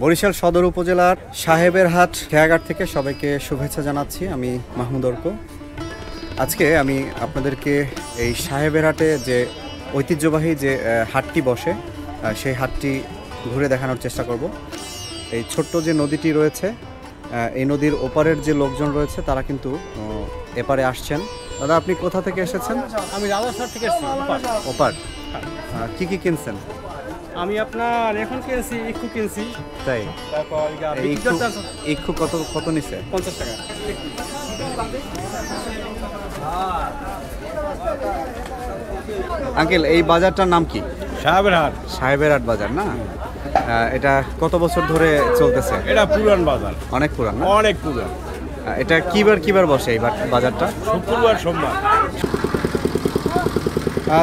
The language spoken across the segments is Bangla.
বরিশাল সদর উপজেলার সাহেবেরহাট খেয়াঘাট থেকে সবাইকে শুভেচ্ছা জানাচ্ছি। আমি মাহমুদ অর্ক। আজকে আমি আপনাদেরকে এই সাহেবেরহাটে যে ঐতিহ্যবাহী যে হাটটি বসে সেই হাটটি ঘুরে দেখানোর চেষ্টা করব। এই ছোট্ট যে নদীটি রয়েছে, এই নদীর ওপারের যে লোকজন রয়েছে তারা কিন্তু এপারে আসছেন। দাদা, আপনি কোথা থেকে এসেছেন? আমি রাজারহাট থেকে এসেছি। ওপার কি কি কিনছেন? আমি আপনার এখন কিনছি ইক্ষু কিনছি। তাই? তারপর ইক্ষু কত নিছে? 50 টাকা। আঙ্কেল, এই বাজারটার নাম কি? সাহেবেরহাট। সাহেবেরহাট বাজার না? এটা কত বছর ধরে চলতেছে? এটা পুরান বাজার। অনেক পুরান না? অনেক পুরান। এটা কিবার বসে এই বাজারটা? শুক্রবার, সোমবার।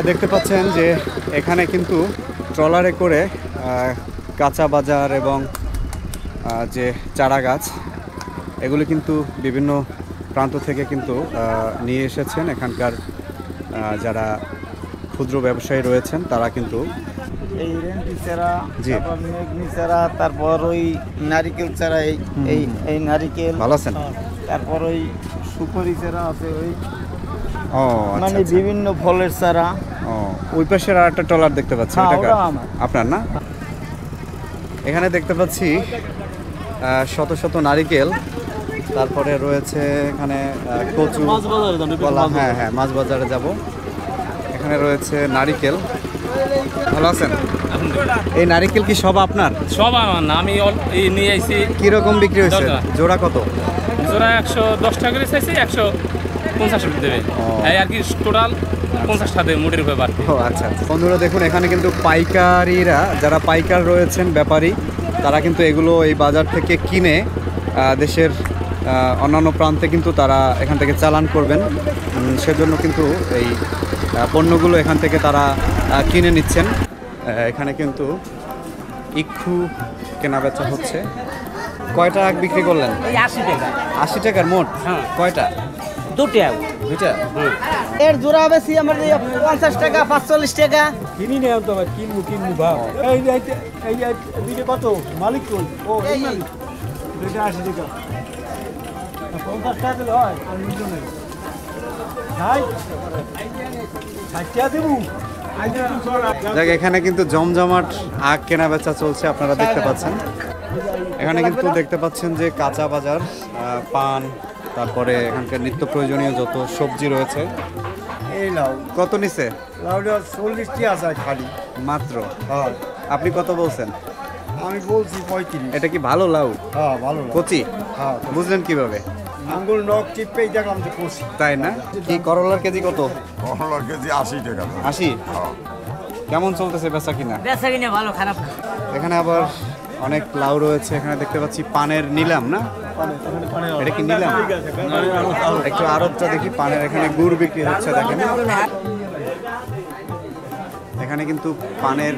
দেখতে পাচ্ছেন যে এখানে কিন্তু ট্রলারে করে কাঁচা বাজার এবং যে চারা গাছ এগুলো কিন্তু বিভিন্ন প্রান্ত থেকে কিন্তু নিয়ে এসেছেন। এখানকার যারা ক্ষুদ্র ব্যবসায়ী রয়েছেন তারা কিন্তু এই রেন্টি চারা, জি, তারপর মেঘনি চারা, তারপর ওই নারিকেল চারা, এই নারিকেল। ভালো আছেন? তারপর ওই সুপারি চারা আছে, ওই ও মানে আচ্ছা। বিভিন্ন ফলের চারা। ও, ওই পাশের আর একটা ট্রলার দেখতে পাচ্ছি, হ্যাঁ, ওটা ওটা আমার। আপনার না? এখানে দেখতে পাচ্ছি শত শত নারিকেল, তারপরে রয়েছে এখানে কচু, কলা। হ্যাঁ হ্যাঁ, মাছ বাজারে যাব। এখানে রয়েছে নারিকেল। ভালো আছেন? এই নারিকেল কি সব আপনার? সব আমার না, আমি নিয়ে আইছি। কিরকম বিক্রি হয়েছে? জোড়া কত? জোড়া 110 টাকা করে চাইছি, 150 দেবে। এই আর কি, টোটাল 50 টাকা দেবে মুড়ির ব্যাপার। ও আচ্ছা। বন্ধুরা দেখুন, এখানে কিন্তু পাইকারিরা, যারা পাইকার রয়েছেন, ব্যাপারী, তারা কিন্তু এগুলো এই বাজার থেকে কিনে দেশের অন্যান্য প্রান্তে কিন্তু তারা এখান থেকে চালান করবেন। সেজন্য কিন্তু এই পণ্যগুলো এখান থেকে তারা কিনে নিচ্ছেন। এখানে কিন্তু ইক্ষু কেনা বেচা হচ্ছে। কয়টা আখ বিক্রি করলেন? 80 টাকা। 80 টাকার মোট? হ্যাঁ। কয়টা? দুইটা। এর জোড়া বেশি আমার 50 টাকা, 45 টাকা। কিনি নেই তো ভাই, কিনবো ভাব। এই দুইটা কত মালিক কই? ও এই মালিক। দুইটা 80 টাকা। 50 টাকা দিলে হয় আর নিচে নেই। ভাই 60 টাকা দেবো। দেখ, এখানে কিন্তু জমজমাট আখ কেনা বেচা চলছে, আপনারা দেখতে পাচ্ছেন। এখানে কিন্তু দেখতে পাচ্ছেন যে কাঁচা বাজার, পান, তারপরে এখানকার নিত্য প্রয়োজনীয় যত সবজি রয়েছে। এই লাউ কত নিছে? লাউটা 40 টাকা আছে খালি মাত্র? হ্যাঁ। আপনি কত বলছেন? আমি বলছি 35। এটা কি ভালো লাউ? হ্যাঁ, ভালো লাউ। কচি? হ্যাঁ। বুঝলেন কিভাবে? আঙ্গুল নখ চিপেই দেখলাম যে কচি। তাই না? কি করলার কেজি কত? করলার কেজি 80 টাকা। 80? কেমন চলতেছে বেচা কিনা? বেচা কিনা ভালো, খারাপ। এখানে আবার অনেক লাউ রয়েছে। এখানে দেখতে পাচ্ছি পানের নিলাম না? এটা কি নিলাম? একটু আড়তটা দেখি পানের। এখানে গুড় বিক্রি হচ্ছে, দেখেন। এখানে কিন্তু পানের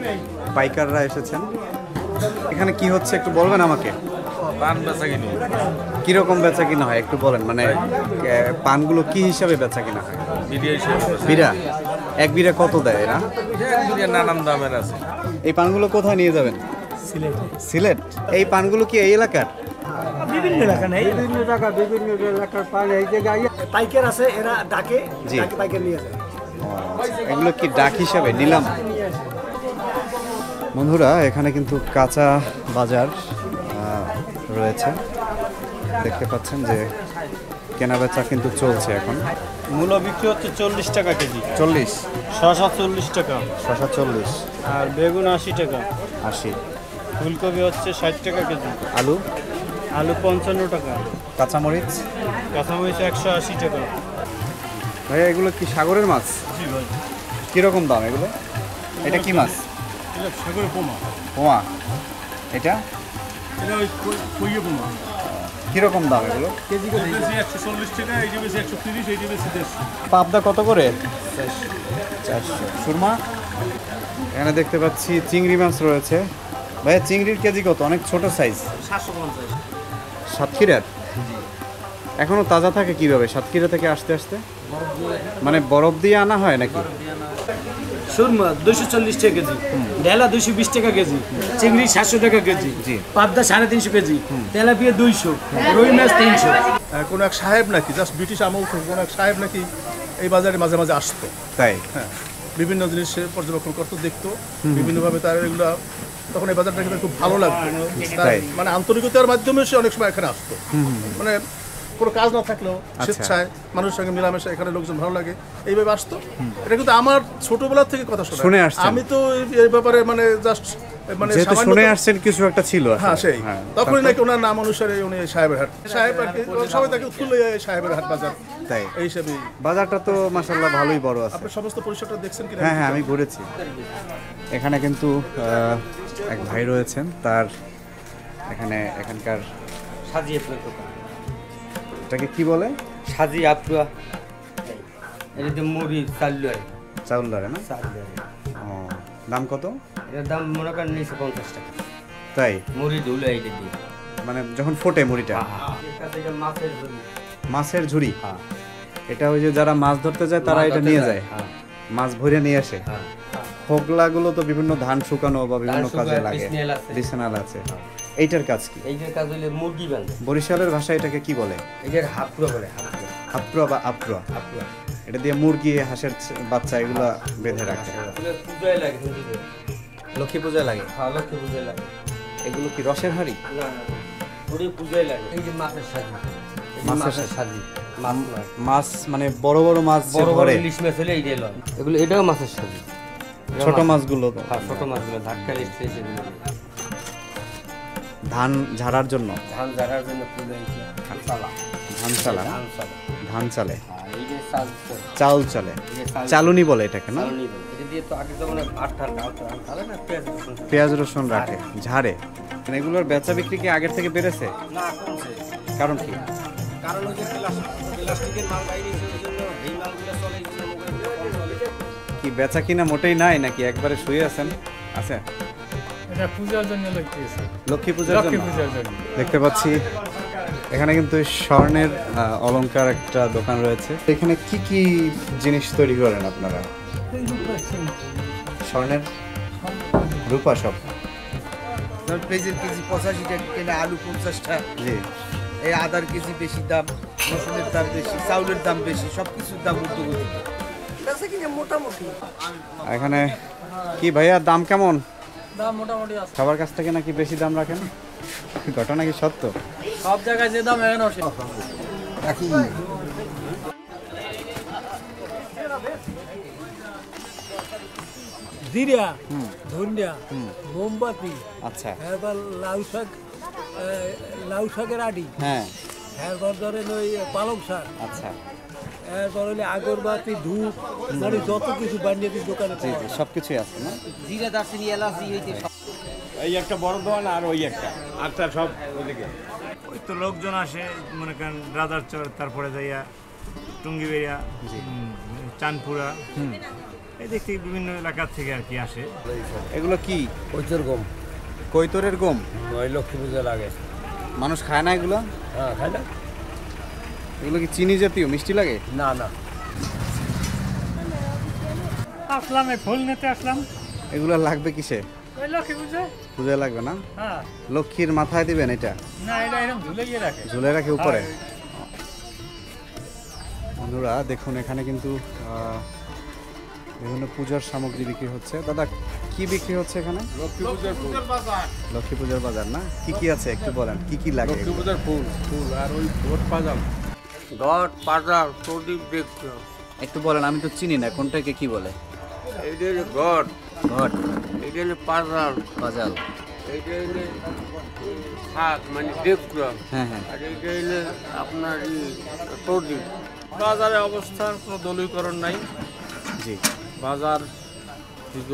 পাইকাররা এসেছেন। এখানে কি হচ্ছে একটু বলবেন আমাকে? পান বেচা কিনি। কিরকম বেচা কিনা হয় একটু বলেন। মানে পানগুলো কি হিসাবে বেচা কিনা হয়? বিড়া? এক বিড়া কত দেয় এরা? নানান দামের আছে। এই পানগুলো কোথায় নিয়ে যাবেন? সিলেট। এই পানগুলো কি এই এলাকার? বিভিন্ন এলাকা নেই, বিভিন্ন এলাকার পান। এই জায়গায় পাইকার আছে, এরা ডাকে পাইকার নিয়ে যায়। এগুলো কি ডাক হিসাবে নিলাম? বন্ধুরা এখানে কিন্তু কাঁচা বাজার রয়েছে, দেখতে পাচ্ছেন যে কেনাবেচা কিন্তু চলছে এখন। মূলা বিক্রি হচ্ছে 40 টাকা কেজি, 40, শসা 40 টাকা, শশা 40, আর বেগুন 80 টাকা, 80, ফুলকপি হচ্ছে 60 টাকা কেজি, আলু, আলু 55 টাকা, কাঁচামরিচ। কাঁচামরিচ 180 টাকা। ভাইয়া এগুলো কি সাগরের মাছ? জি ভাই, কীরকম দাম এগুলো? এটা কি মাছ? এটা সাগরে পোমা, পোয়া। এটা এটা ওই কইয়ে পোমা। কীরকম দাম এগুলো? কেজি কেজি 140 টাকা, এই যে বেশি 130, এই যে বেশি 150। পাবদা কত করে? 400। সুরমা এখানে দেখতে পাচ্ছি চিংড়ি মাছ রয়েছে। ভাইয়া চিংড়ির কেজি কত? অনেক ছোট সাইজ। 750। সাতক্ষীরার এখনো তাজা থাকে কিভাবে? সাতক্ষীরা থেকে আসতে আসতে মানে বরফ দিয়ে আনা হয় নাকি? সুরমা 240 টাকা কেজি, ঢেলা 220 টাকা কেজি, চিংড়ি 700 টাকা কেজি, জি। পাবদা 350 কেজি, তেলাপিয়া 200, রুই মাছ 300। কোনো এক সাহেব নাকি জাস্ট ব্রিটিশ আমল থেকে কোনো এক সাহেব নাকি এই বাজারে মাঝে মাঝে আসতো, তাই? হ্যাঁ, বিভিন্ন জিনিস সে পর্যবেক্ষণ করতো, দেখতো বিভিন্নভাবে তার এগুলো, তখন এই বাজারটা খেতে খুব ভালো লাগতো। তার তাই। মানে আন্তরিকতার মাধ্যমে সে অনেক সময় এখানে আসতো, মানে কোনো কাজ না থাকলেও স্বেচ্ছায় মানুষের সঙ্গে মেলামেশা, এখানে লোকজন ভালো লাগে এইভাবে আসতো। এটা কিন্তু আমার ছোটবেলা থেকে কথা শুনে আসছেন। আমি তো এই ব্যাপারে মানে জাস্ট মানে যেহেতু সামান্য শুনে তো- আসছেন কিছু একটা ছিল আসলে। হ্যাঁ সেই হ্যাঁ, তখনই নাকি ওনার নাম অনুসারে উনি সাহেবের হাট, সাহেব আর কি সবাই তাকে উৎফুল্ল সাহেবের হাট বাজার তাই। এই হিসেবে। বাজারটা তো মাশাআল্লাহ ভালোই বড় আছে। আপনি সমস্ত পরিসরটা দেখছেন কিনা? হ্যাঁ হ্যাঁ, আমি ঘুরেছি। এখানে কিন্তু এক ভাই রয়েছেন, তার এখানকার সাজিয়ে দোকান, এটাকে কি বলে? সাজিয়ে আপুয়া, এটা মুড়ি চালু আর চাউল ধরে না? চালু। ও, দাম কত? এটার দাম মনে করেন 150 টাকা, তাই মুড়ি ধুলো এইটা দিয়ে। মানে যখন ফোটে মুড়িটা। মাছের ঝুড়ি। মাছের ঝুড়ি। হ্যাঁ এটা ওই যে যারা মাছ ধরতে যায় তারা মাছ এটা ধরতে নিয়ে যায়, যায়, হ্যাঁ। মাছ ভরে নিয়ে আসে। হ্যাঁ, খোগলাগুলো তো বিভিন্ন ধান শুকানো বা বিভিন্ন শুকানো, কাজে লাগে। বিছনাল আছে। বিছনাল আছে। এইটার কাজ কি? এইটার কাজ হলে মুরগি বাঁধে, বরিশালের ভাষায় এটাকে কি বলে? এটার হাফুয়া বলে, হাফুয়া। হাপ্রা বা আপ্রা। হাফুয়া এটা দিয়ে মুরগি, হাঁসের বাচ্চা এগুলা বেঁধে রাখে। পূজায় লাগে হিন্দুদের। লক্ষ্মী পূজা লাগে। হ্যাঁ, লক্ষ্মী পূজায় লাগে। এগুলো কি রসের হাঁড়ি? না না, পুরো পূজায় লাগে। এই যে মাছের সাজি, এই যে মাছের মাছের সাজি, মাছ নয়। মাছ মানে বড় বড় মাছ যে বড় বড় ধরে, ইলিশ মাছ হলে এইটাই লয়। এগুলো এটাও মাছের সাজি। এটাও ছোট মাছ- মাছগুলো তো। হ্যাঁ, ছোট মাছগুলো ধাক্কা লিখছে সেগুলো। ধান ঝাড়ার জন্য। ধান ঝাড়ার জন্য পুজো হয়েছে। চালা, ধান চালা, ধান চালা। ধান চালে, হ্যাঁ, এই যে চাল চাউল চালে, এই যে চাল- চালুনি বলে এটাকে না? চালনি বলে। এটা দিয়ে তো আগে যেমন আটটা তাহলে না পেঁয়াজ রসুন। পেঁয়াজ রসুন রাখে, ঝাড়ে। মানে এগুলোর বেচা বিক্রি কি আগের থেকে বেড়েছে? না, কমছে। কারণ কি? কারণ ওই যে প্লাস্টিকের মাল বাইরে এসে ওই জন্য এই মালগুলো চলে, এই জন্য মোবাইলগুলো কম চলে। কি বেচা কিনা মোটেই নাই নাকি একবারে শুয়ে আছেন? আছে এটা পূজার জন্য লাগতেছে, লক্ষ্মী পূজার লক্ষ্মী জন্য। পূজার জন্য। দেখতে পাচ্ছি এখানে কিন্তু স্বর্ণের অলংকার একটা দোকান রয়েছে। এখানে কি কি জিনিস তৈরি করেন আপনারা? স্বর্ণের, রূপা সব। পেঁয়াজের কেজি 85 টাকা কিনে, আলু 50 টাকা, জি। এই আদার কেজি বেশি দাম, রসুনের দাম বেশি, চাউলের দাম বেশি, সব কিছুর দাম ঊর্ধ্বগতি। মোটামুটি এখানে কি ভাইয়া দাম কেমন? দাম মোটামুটি আছে, সবার কাছ থেকে নাকি বেশি দাম রাখেন? ঘটনা কি সত্য? সব জায়গায় যে দাম এখন জিরা, ধনিয়া, মোমবাতি, আচ্ছা। এবার লাউ শাক, লাউ শাকের আড়ি, হ্যাঁ, এরপর ধরেন ওই পালং শাক, আচ্ছা। এরপর হলে আগরবাতি, ধূপ, মানে যত কিছু বানিয়ে দোকানে জি জি, সব কিছুই আছে না? জিরা, দারচিনি, এলাচ দিয়ে হইতে সব। এই একটা বড় দোকান আর ওই একটা, আটটা সব ওইদিকে। ওই তো লোকজন আসে, মনে করেন রাজারচর, তারপরে যাইয়া টুঙ্গিবেড়িয়া, চাঁদপুরা, এই দিক থেকে বিভিন্ন এলাকার থেকে আর কি আসে। এগুলো কি? কৈতর গম, কৈতরের গম। ওই লক্ষ্মী পূজা লাগে। মানুষ খায় না এগুলো? হ্যাঁ, খাই না? এগুলো কি চিনি জাতীয়, মিষ্টি লাগে? না না। আসলাম, এই ফুল নিতে আসলাম। এগুলো লাগবে কিসে? ওই লক্ষ্মী পূজা। পূজা লাগবে না? হ্যাঁ, লক্ষ্মীর মাথায় দিবেন এটা? না এটা এরকম ঝুলে গিয়ে রাখে। ঝুলে রাখে উপরে। বন্ধুরা দেখুন এখানে কিন্তু বিভিন্ন পূজার সামগ্রী বিক্রি হচ্ছে। দাদা কি বিক্রি হচ্ছে এখানে? লক্ষ্মী পূজার বাজার না? কি কি আছে একটু বলেন, কি কি লাগে? ঘট পাজার প্রদীপ দেখতে একটু বলেন, আমি তো চিনি না কোনটাকে কি বলে। এইটা হলো ঘট, ঘট, এইটা হলো পাজার, বাজাল। এইটা হলো শাক মানে দেখলাম, হ্যাঁ হ্যাঁ। আর এইটা হলো আপনার প্রদীপ। বাজারের অবস্থার কোনো দলীয়করণ নাই। জি। বাজার দীর্ঘ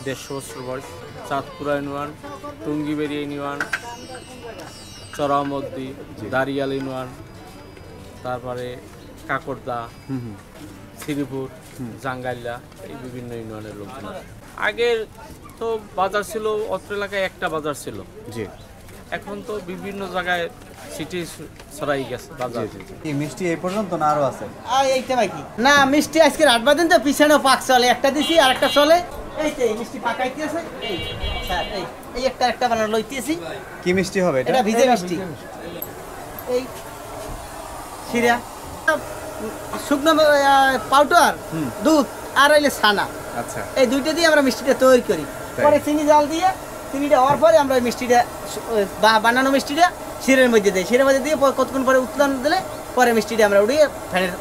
150 বছর বয়স। Chandpura union, টুঙ্গিবেড়িয়া union, Charamaddi, দারিয়াল union, তারপরে কাকড়দা, শ্রীপুর, জাঙ্গাইলা, এই বিভিন্ন ইউনিয়নের লোকজন। আগের তো বাজার ছিল অত্র এলাকায় একটা বাজার ছিল, জি। এখন তো বিভিন্ন জায়গায় সিটি ছড়াই গেছে বাজার। কি মিষ্টি এই পর্যন্ত না আরো আছে? এইটা বাকি না, মিষ্টি আজকে 8 বাজেন তো পিছনেও পাক চলে, একটা দিছি আর একটা চলে। এই তো এই মিষ্টি পাকাইতেছে, এই স্যার এই একটা বানানো লইতেছি। কি মিষ্টি হবে এটা? এটা ভিজে মিষ্টি, এই শিরা শুকনো পাউডার, দুধ আর হইলে ছানা, আচ্ছা। এই দুইটা দিয়ে আমরা মিষ্টিটা তৈরি করি। পরে চিনি জাল দিয়ে, চিনিটা হওয়ার পরে আমরা ওই মিষ্টিটা বানানো মিষ্টিটা শিরের মধ্যে দিই। শিরের মধ্যে দিয়ে কতক্ষণ পরে উত্তোলন দিলে পরে মিষ্টিটা আমরা উড়িয়ে ফ্যানের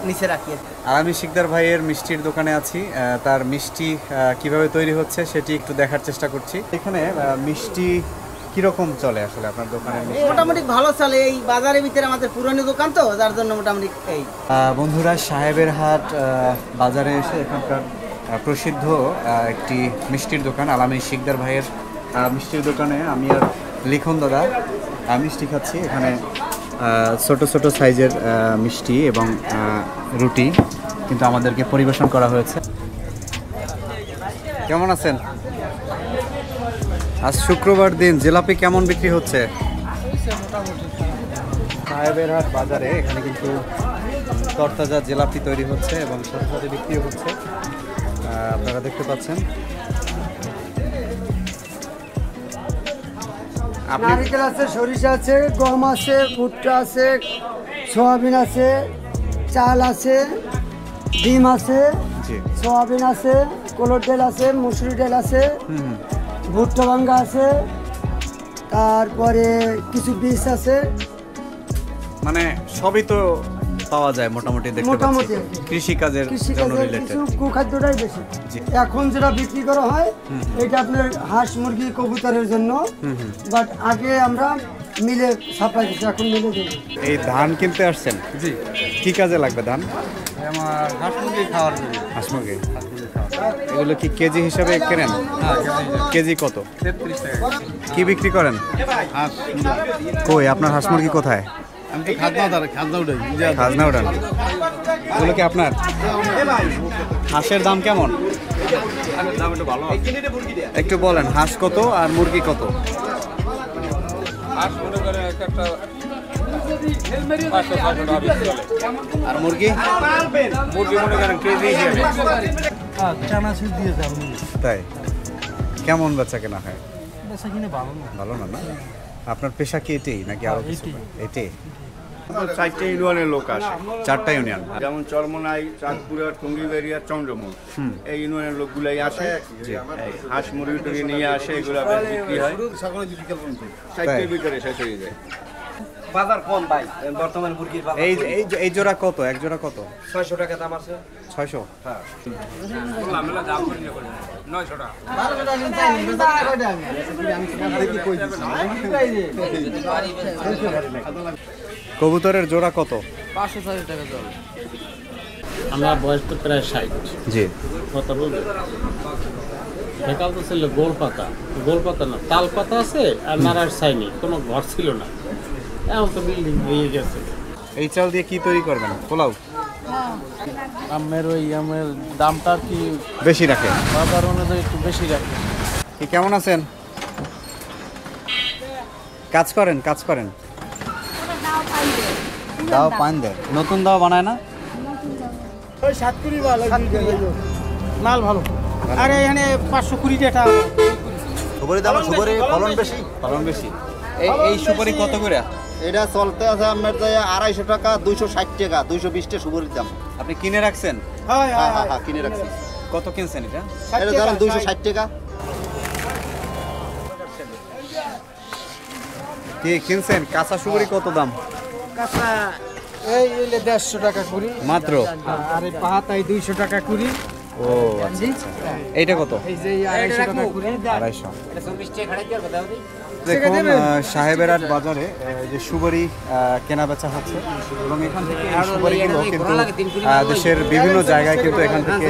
নিচে রাখি। আর আমি শিকদার ভাইয়ের মিষ্টির দোকানে আছি। তার মিষ্টি কিভাবে তৈরি হচ্ছে সেটি একটু দেখার চেষ্টা করছি। এখানে মিষ্টি কিরকম চলে আসলে আপনার দোকানে? মোটামুটি ভালো চলে, এই বাজারের ভিতরে আমাদের পুরনো দোকান তো, যার জন্য মোটামুটি এই। বন্ধুরা, সাহেবের হাট বাজারে এসে এখানকার প্রসিদ্ধ একটি মিষ্টির দোকান আলামী শিকদার ভাইয়ের মিষ্টির দোকানে আমি আর লিখন দাদা মিষ্টি খাচ্ছি। এখানে ছোট ছোট সাইজের মিষ্টি এবং রুটি কিন্তু আমাদেরকে পরিবেশন করা হয়েছে। কেমন আছেন? আজ শুক্রবার দিন, জিলাপি কেমন বিক্রি হচ্ছে? সাহেবের হাট বাজারে এখানে কিন্তু তরতাজা জিলাপি তৈরি হচ্ছে এবং সাথে সাথে বিক্রি হচ্ছে, আপনারা দেখতে পাচ্ছেন। নারিকেল আছে, সরিষা আছে, গম আছে, ভুট্টা আছে, সয়াবিন আছে, চাল আছে, ডিম আছে, জি। সয়াবিন আছে, কোলর ডাল আছে, মুসুরি ডাল আছে, ভুট্টা ভাঙ্গা আছে, তারপরে কিছু বীজ আছে। মানে সবই তো পাওয়া যায় মোটামুটি, দেখতে পাচ্ছি মোটামুটি কৃষিকাজের জন্য কৃষিকাজের রিলেটেড। কিছু কুখাদ্যটাই বেশি। জি। এখন যেটা বিক্রি করা হয় এটা আপনার হাঁস মুরগি কবুতরের জন্য, বাট আগে আমরা মিলে সাপ্লাই দিচ্ছি, এখন মিলে দিই। এই ধান কিনতে আসছেন? জি। কি কাজে লাগবে ধান? আমার হাঁস মুরগি খাওয়ার জন্য। হাঁস মুরগি। এগুলো কি কেজি হিসাবে কেনেন? কেজি কত? 33 টাকা। কি বিক্রি করেন? কই আপনার হাঁস মুরগি কোথায়? আমি তো খাজনা উঠাই। খাজনা উঠান। এগুলো কি আপনার? হাঁসের দাম কেমন একটু বলেন? হাঁস কত আর মুরগি কত? হাঁস মনে করে একটা 500-600 টাকা বিক্রি চলে। আর মুরগি? মুরগি মনে করেন কেজি হিসেবে। চানাচুর দিয়ে যাবো, তাই কেমন বেচা কেনা হয়? বেচা কিনে ভালো না। ভালো না? না আপনার পেশা কি এটাই নাকি আরো কিছু? এটাই। 4টে ইউনিয়নের লোক আসে, 4টা ইউনিয়ন। যেমন চরমনাই, চাঁদপুরা, টঙ্গিবেড়িয়া, চন্দ্রমুল, এই ইউনিয়নের লোকগুলাই আসে। এই হাঁস মুরগি টুরগি নিয়ে আসে, এগুলো আবার বিক্রি হয়। 4টে ভিতরে শেষ হয়ে যায়। বাজার কম ভাই, বর্তমানে মুরগির বাজার এই এই এই জোড়া কত? এক জোড়া কত? 600 টাকা দাম আছে। 600? আমরা দাম করি না 900 টাকা। 1200 টাকা চাই না, বেচা কয়টা আমি দেখি কই দিছি। কবুতরের জোড়া কত? 500 টাকা চলে। আমার বয়স তো প্রায় 60। জি। কথা বলবে বেকাল তো ছিল গোল পাতা না, তাল পাতা আছে আর নারায়ণ সাইনি, কোনো ঘর ছিল না, এখন তো বিল্ডিং হয়ে গেছে। এই চাল দিয়ে কি তৈরি করবেন? পোলাও? আমের দামটা কি বেশি রাখে? বাজার অনুযায়ী একটু বেশি রাখে। কি কেমন আছেন? কাজ করেন? দাও পান দেয়, নতুন দাও বানায় না? ওই 7 মাল ভালো। আরে এখানে 520 টাকা। সুপারি দাম, সুপারি ফলন বেশি। ফলন বেশি। এই সুপারি কত করে? এটা চলতে আছে আপনার 250 টাকা, 260 টাকা, 220 টাকা সুপারির দাম। আপনি কিনে রাখছেন? হ্যাঁ কিনে রাখছি। কত কিনছেন এটা? এটা ধরেন 260 টাকা। কি কিনছেন? কাঁচা সুপারি কত দাম? কাঁচা এই 150 টাকা কুড়ি মাত্র? আর এই পাহাতাই 200 টাকা কুড়ি। ও আচ্ছা আচ্ছা। এইটা কত? এই যে 250 টাকা কুড়ি। 250। দেখুন সাহেবেরহাট বাজারে যে সুপারি কেনা বেচা হচ্ছে এবং এখান থেকে এই সুপারিগুলো কিন্তু দেশের বিভিন্ন জায়গায় কিন্তু এখান থেকে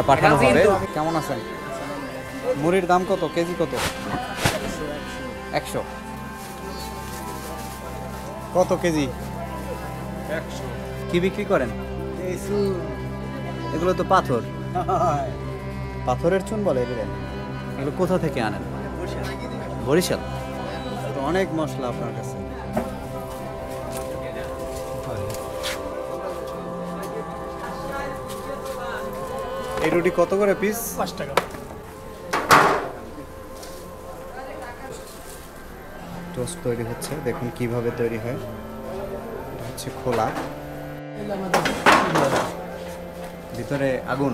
পাঠানো হবে। কেমন আছেন? মুড়ির দাম কত? কেজি কত? 100। কত কেজি? 100। কি বিক্রি করেন? এগুলো তো পাথর। পাথরের চুন বলে এগুলো। এগুলো কোথা থেকে আনেন? বরিশাল। তো অনেক মশলা আপনার কাছে। এই রুটি কত করে পিস? 5 টাকা। টোস্ট তৈরি হচ্ছে, দেখুন কিভাবে তৈরি হয়। এটা হচ্ছে খোলা, ভিতরে আগুন।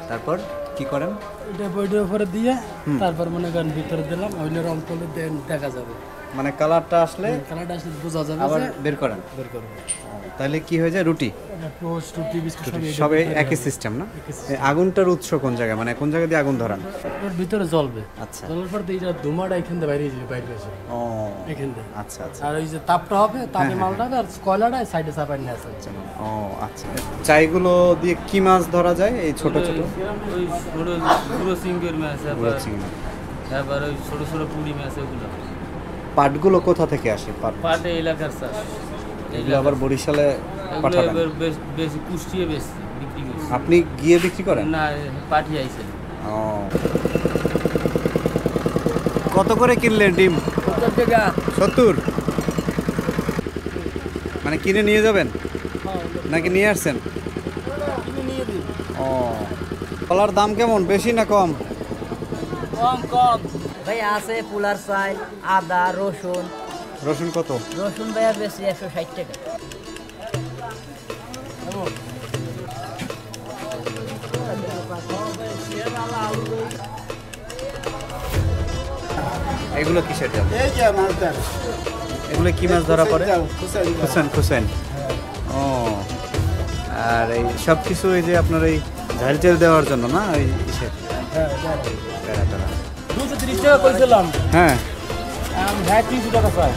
তারপর কি করেন? এটা বইটার উপরে দিয়ে তারপর মনে করেন ভিতরে দিলাম, ওইলে রং করলে দেখা যাবে। মানে কালারটা আসলে বোঝা যাবে আবার বের করেন। তাহলে কি হয়ে যায়? রুটি, টোস্ট, রুটি, বিস্কুট সবে একই সিস্টেম না? আগুনটার উৎস কোন জায়গায়, মানে কোন জায়গা দিয়ে আগুন ধরান? ওর ভিতরে জ্বলবে। আচ্ছা, জ্বলার পর এইটা ধোঁয়াটা এখান থেকে বাইরে যাবে, বাইরে আসে। ও এখান থেকে। আচ্ছা আচ্ছা। আর ওই যে তাপটা হবে, তাপে মালটা হবে, আর কয়লাটা সাইডে চাপাই নিয়ে আসে। ও আচ্ছা। চাইগুলো দিয়ে কি মাছ ধরা যায়? এই ছোট ছোট ওই পুরো সিঙ্গের মাছ, তারপর ওই ছোট ছোট পুঁটি মাছ, ওগুলো। পাটগুলো কোথা থেকে আসে? পাটে এলাকার চাষ। এগুলো আবার বরিশালে পাঠাবেন? বেশি কুষ্টিয়ে বেশি বিক্রি করছি। আপনি গিয়ে বিক্রি করেন? না, পাঠিয়ে আইছেন। ও, কত করে কিনলেন ডিম? 70 টাকা। 70? মানে কিনে নিয়ে যাবেন নাকি নিয়ে আসছেন? ও, কলার দাম কেমন, বেশি না কম? কম ভাই আছে। পোলার চাল, আদা, রসুন। রসুন কত? রসুন ভাইয়া বেশি 160 টাকা। এগুলো কিসের জাল? এগুলো কি মাছ ধরা পড়ে? খুসেন। ও, আর এই সব কিছু এই যে আপনার এই ঝাল তেল দেওয়ার জন্য না? ওই ইসের 230 টাকা কইছিলাম। হ্যাঁ, 30 টাকা চাই।